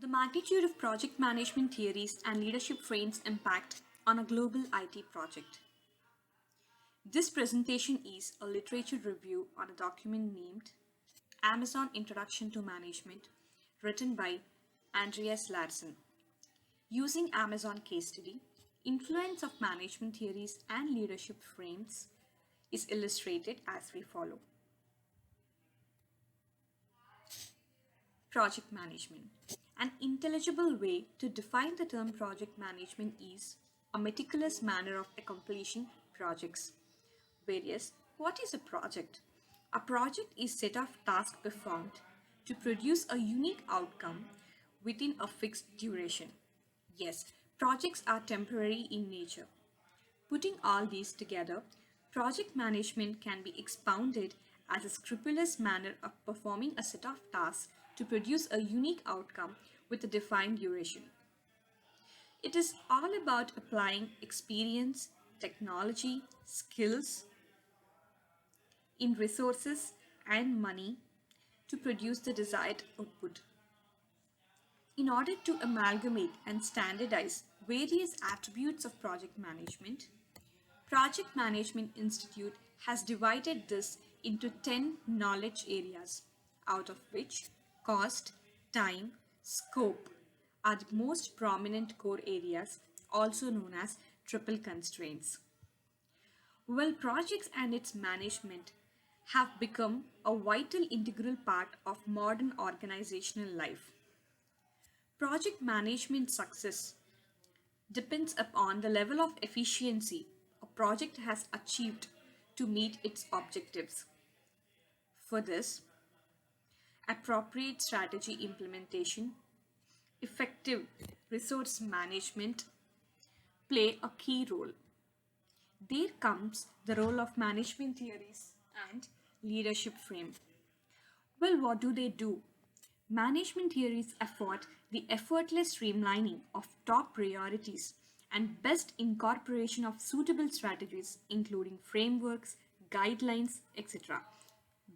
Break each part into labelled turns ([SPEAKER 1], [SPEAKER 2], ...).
[SPEAKER 1] The magnitude of project management theories and leadership frames impact on a global IT project. This presentation is a literature review on a document named Amazon Introduction to Management, written by Andreas Larsen. Using Amazon case study, influence of management theories and leadership frames is illustrated as we follow. Project management. An intelligible way to define the term project management is a meticulous manner of accomplishing projects. Whereas, what is a project? A project is a set of tasks performed to produce a unique outcome within a fixed duration. Yes, projects are temporary in nature. Putting all these together, project management can be expounded as a scrupulous manner of performing a set of tasks to produce a unique outcome with a defined duration. It is all about applying experience, technology, skills in resources and money to produce the desired output. In order to amalgamate and standardize various attributes of project management, Project Management Institute has divided this into 10 knowledge areas, out of which cost, time, scope are the most prominent core areas, also known as triple constraints. Well, projects and its management have become a vital integral part of modern organizational life. Project management success depends upon the level of efficiency a project has achieved to meet its objectives. For this, appropriate strategy implementation, effective resource management play a key role. There comes the role of management theories and leadership frame. Well, what do they do? Management theories afford the effortless streamlining of top priorities and best incorporation of suitable strategies, including frameworks, guidelines, etc.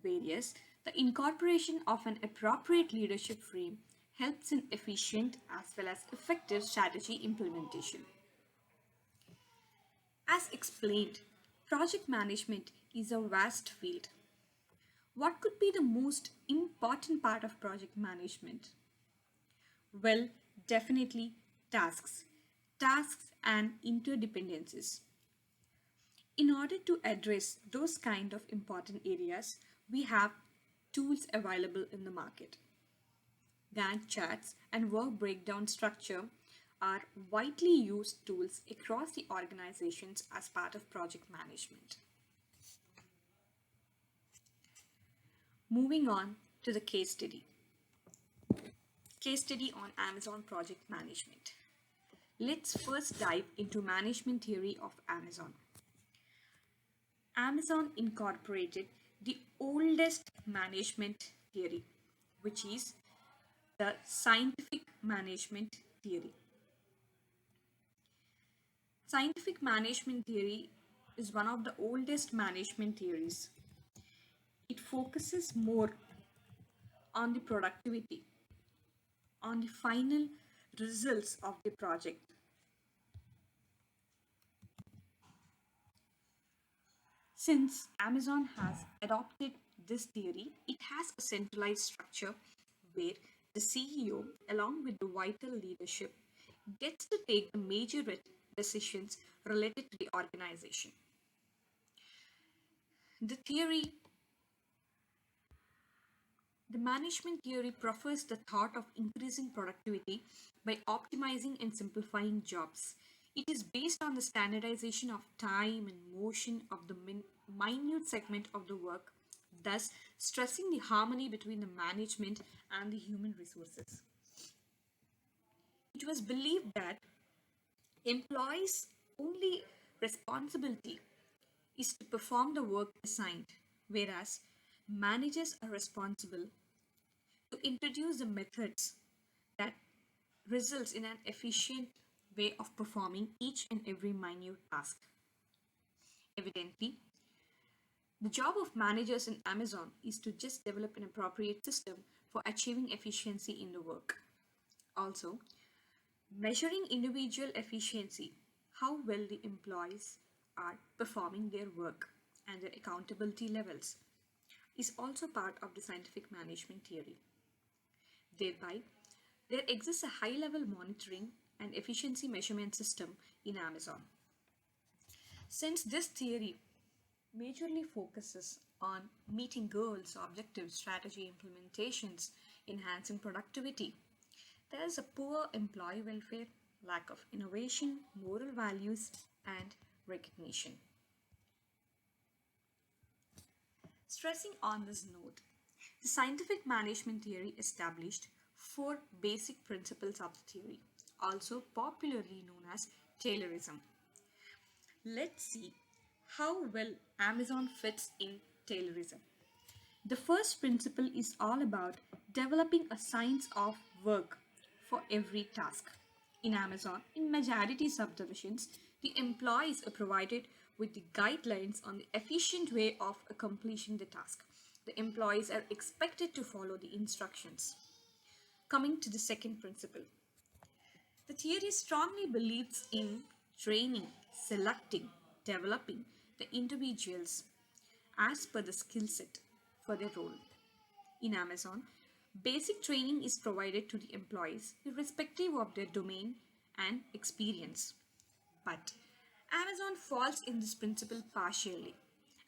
[SPEAKER 1] Whereas the incorporation of an appropriate leadership frame helps in efficient as well as effective strategy implementation. As explained, project management is a vast field. What could be the most important part of project management? Well, definitely tasks. Tasks and interdependencies. In order to address those kind of important areas, we have tools available in the market. Gantt charts and work breakdown structure are widely used tools across the organizations as part of project management. Moving on to the case study. Case study on Amazon project management. Let's first dive into management theory of Amazon. Amazon incorporated the oldest management theory, which is the scientific management theory. Scientific management theory is one of the oldest management theories. It focuses more on the productivity, on the final results of the project. Since Amazon has adopted this theory, it has a centralized structure where the CEO, along with the vital leadership, gets to take the major decisions related to the organization. The theory, the management theory prefers the thought of increasing productivity by optimizing and simplifying jobs. It is based on the standardization of time and motion of the minute segment of the work, thus stressing the harmony between the management and the human resources. It was believed that employees' only responsibility is to perform the work assigned, whereas managers are responsible to introduce the methods that results in an efficient way of performing each and every minute task. Evidently, the job of managers in Amazon is to just develop an appropriate system for achieving efficiency in the work. Also, measuring individual efficiency, how well the employees are performing their work and their accountability levels, is also part of the scientific management theory. Thereby, there exists a high level monitoring and efficiency measurement system in Amazon. Since this theory majorly focuses on meeting goals, objectives, strategy implementations, enhancing productivity, there is a poor employee welfare, lack of innovation, moral values, and recognition. Stressing on this note, the scientific management theory established four basic principles of the theory, also popularly known as Taylorism. Let's see how well Amazon fits in Taylorism. The first principle is all about developing a science of work for every task. In Amazon, in majority subdivisions, the employees are provided with the guidelines on the efficient way of accomplishing the task. The employees are expected to follow the instructions. Coming to the second principle, the theory strongly believes in training, selecting, developing the individuals as per the skill set for their role. In Amazon, basic training is provided to the employees irrespective of their domain and experience. But Amazon falls in this principle partially.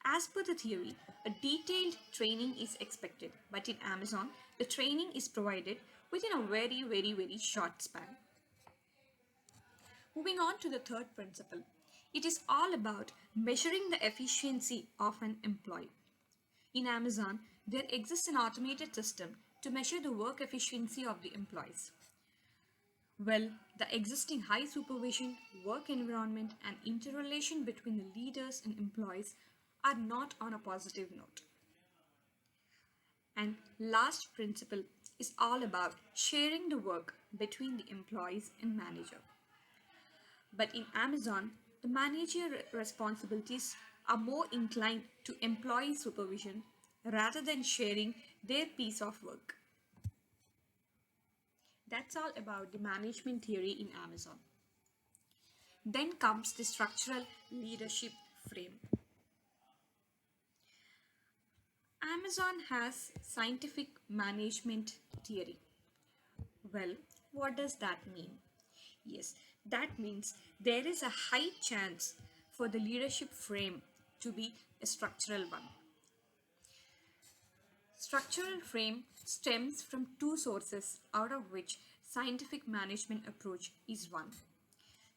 [SPEAKER 1] As per the theory, a detailed training is expected, but in Amazon, the training is provided within a very short span. Moving on to the third principle, it is all about measuring the efficiency of an employee. In Amazon, there exists an automated system to measure the work efficiency of the employees. Well, the existing high supervision, work environment, and interrelation between the leaders and employees are not on a positive note. And last principle is all about sharing the work between the employees and manager. But in Amazon, the manager responsibilities are more inclined to employee supervision rather than sharing their piece of work. That's all about the management theory in Amazon. Then comes the structural leadership frame. Amazon has scientific management theory. Well, what does that mean? Yes, that means there is a high chance for the leadership frame to be a structural one. Structural frame stems from two sources, out of which scientific management approach is one.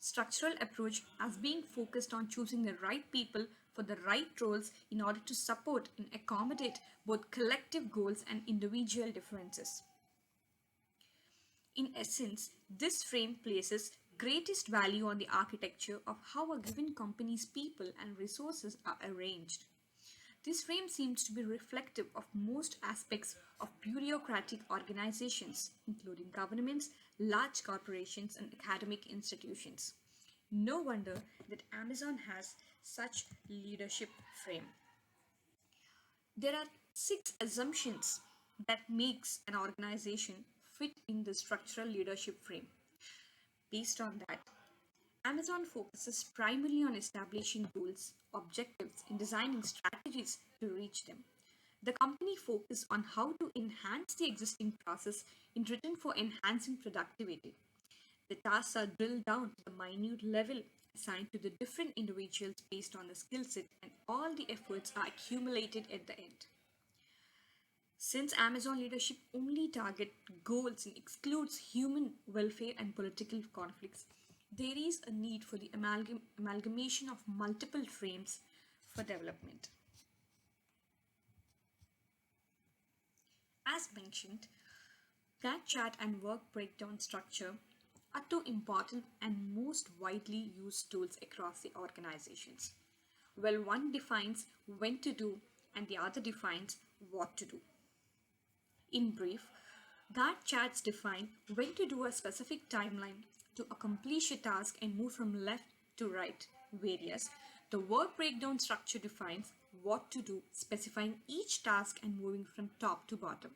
[SPEAKER 1] Structural approach as being focused on choosing the right people for the right roles in order to support and accommodate both collective goals and individual differences. In essence, this frame places greatest value on the architecture of how a given company's people and resources are arranged. This frame seems to be reflective of most aspects of bureaucratic organizations, including governments, large corporations, and academic institutions. No wonder that Amazon has such leadership frame. There are six assumptions that makes an organization fit in the structural leadership frame. Based on that, Amazon focuses primarily on establishing goals, objectives, and designing strategies to reach them. The company focuses on how to enhance the existing process in return for enhancing productivity. The tasks are drilled down to the minute level assigned to the different individuals based on the skill set, and all the efforts are accumulated at the end. Since Amazon leadership only target goals and excludes human welfare and political conflicts, there is a need for the amalgamation of multiple frames for development. As mentioned, Gantt chart and work breakdown structure are two important and most widely used tools across the organizations. Well, one defines when to do and the other defines what to do. In brief, Gantt charts define when to do a specific timeline to accomplish a task and move from left to right, whereas the work breakdown structure defines what to do, specifying each task and moving from top to bottom.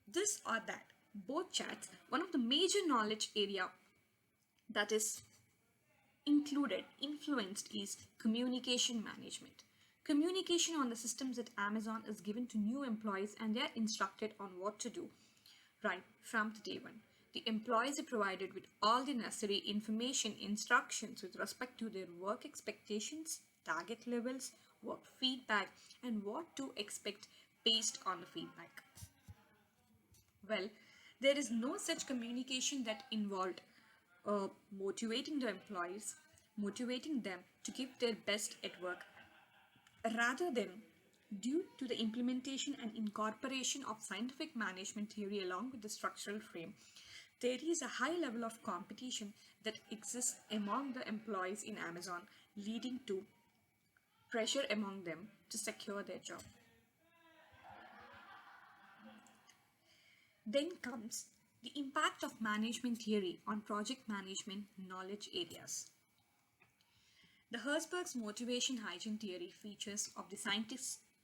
[SPEAKER 1] This or that, both chats, one of the major knowledge area that is influenced is communication management. Communication on the systems at Amazon is given to new employees and they are instructed on what to do right from the day one. The employees are provided with all the necessary information, instructions with respect to their work expectations, target levels, work feedback, and what to expect based on the feedback. Well, there is no such communication that involved motivating the employees, motivating them to give their best at work, rather than due to the implementation and incorporation of scientific management theory along with the structural frame. There is a high level of competition that exists among the employees in Amazon, leading to pressure among them to secure their job. Then comes the impact of management theory on project management knowledge areas. The Herzberg's motivation hygiene theory features of the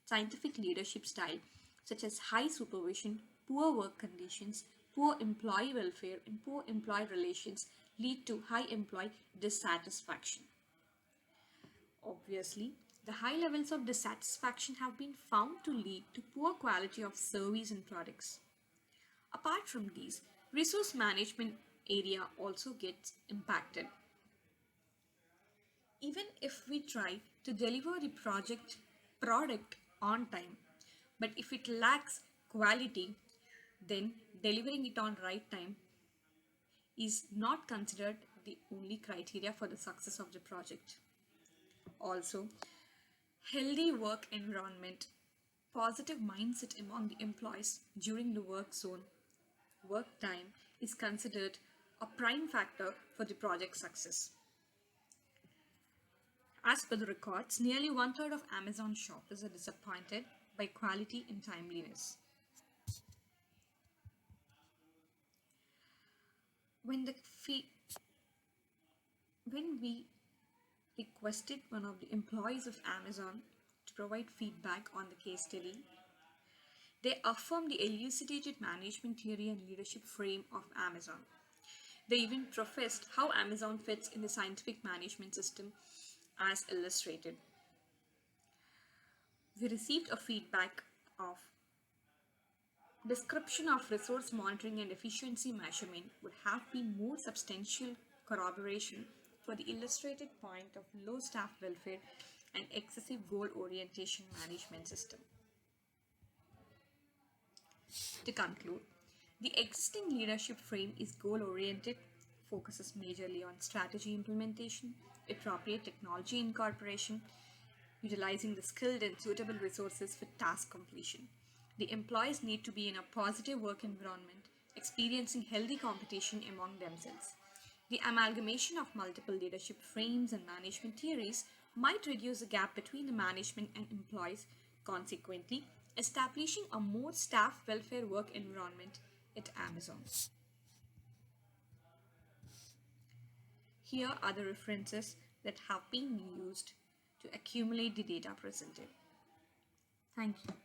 [SPEAKER 1] scientific leadership style, such as high supervision, poor work conditions, poor employee welfare, and poor employee relations, lead to high employee dissatisfaction. Obviously, the high levels of dissatisfaction have been found to lead to poor quality of service and products. Apart from these, resource management area also gets impacted. Even if we try to deliver the project product on time, but if it lacks quality, then delivering it on right time is not considered the only criteria for the success of the project. Also, healthy work environment, positive mindset among the employees during the work zone, work time is considered a prime factor for the project success. As per the records, nearly one third of Amazon shoppers are disappointed by quality and timeliness. When the fee when we requested one of the employees of Amazon to provide feedback on the case study, they affirmed the elucidated management theory and leadership frame of Amazon. They even professed how Amazon fits in the scientific management system as illustrated. We received a feedback of description of resource monitoring and efficiency measurement would have been more substantial corroboration for the illustrated point of low staff welfare and excessive goal orientation management system. To conclude, the existing leadership frame is goal oriented, focuses majorly on strategy implementation, appropriate technology incorporation, utilizing the skilled and suitable resources for task completion. The employees need to be in a positive work environment, experiencing healthy competition among themselves. The amalgamation of multiple leadership frames and management theories might reduce the gap between the management and employees, consequently, establishing a more staff welfare work environment at Amazon. Here are the references that have been used to accumulate the data presented. Thank you.